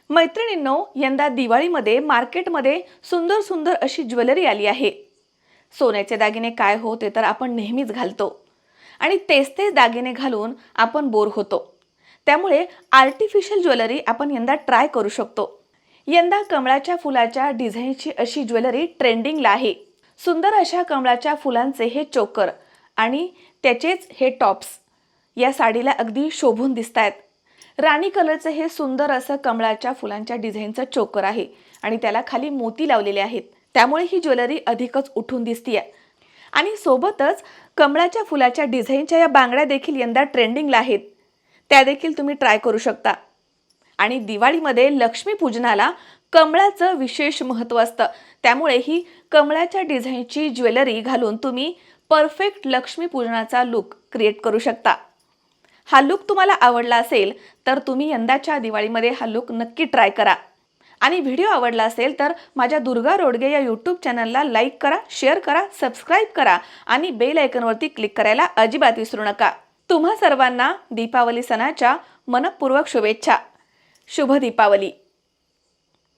मैत्रिणींनो, यंदा दिवाळीमध्ये मार्केटमध्ये सुंदर सुंदर अशी ज्वेलरी आली आहे। सोन्याचे दागिने काय हो ते तर आपण नेहमीच घालतो आणि तेच दागिने घालून आपण बोर होतो। त्यामुळे आर्टिफिशियल ज्वेलरी आपण यंदा ट्राय करू शकतो। यंदा कमळाच्या फुलाच्या डिझाईनची अशी ज्वेलरी ट्रेंडिंगला आहे। सुंदर अशा कमळाच्या फुलांचे हे चोकर आणि त्याचेच हे टॉप्स या साडीला अगदी शोभून दिसतात। राणी कलरचे हे सुंदर असं कमळाच्या फुलांच्या डिझाईनचं चोकर आहे आणि त्याला खाली मोती लावलेले आहेत, त्यामुळे ही ज्वेलरी अधिकच उठून दिसते। आणि सोबतच कमळाच्या फुलाच्या डिझाईनच्या या बांगड्या देखील यंदा ट्रेंडिंगला आहेत, त्या देखील तुम्ही ट्राय करू शकता। आणि दिवाळीमध्ये लक्ष्मी पूजनाला कमळाचं विशेष महत्त्व असतं, त्यामुळे ही कमळाच्या डिझाईनची ज्वेलरी घालून तुम्ही परफेक्ट लक्ष्मी पूजनाचा लुक क्रिएट करू शकता। हा लुक तुम्हाला आवडला असेल तर तुम्ही यंदाच्या दिवाळीमध्ये हा लुक नक्की ट्राय करा। आणि व्हिडिओ आवडला असेल तर माझ्या दुर्गा रोडगे या YouTube चॅनलला लाईक करा, शेअर करा, सबस्क्राइब करा आणि बेल आयकॉनवरती क्लिक करायला अजिबात विसरू नका। तुम्हा सर्वांना दीपावली सणाच्या मनपूर्वक शुभेच्छा। शुभ दीपावली।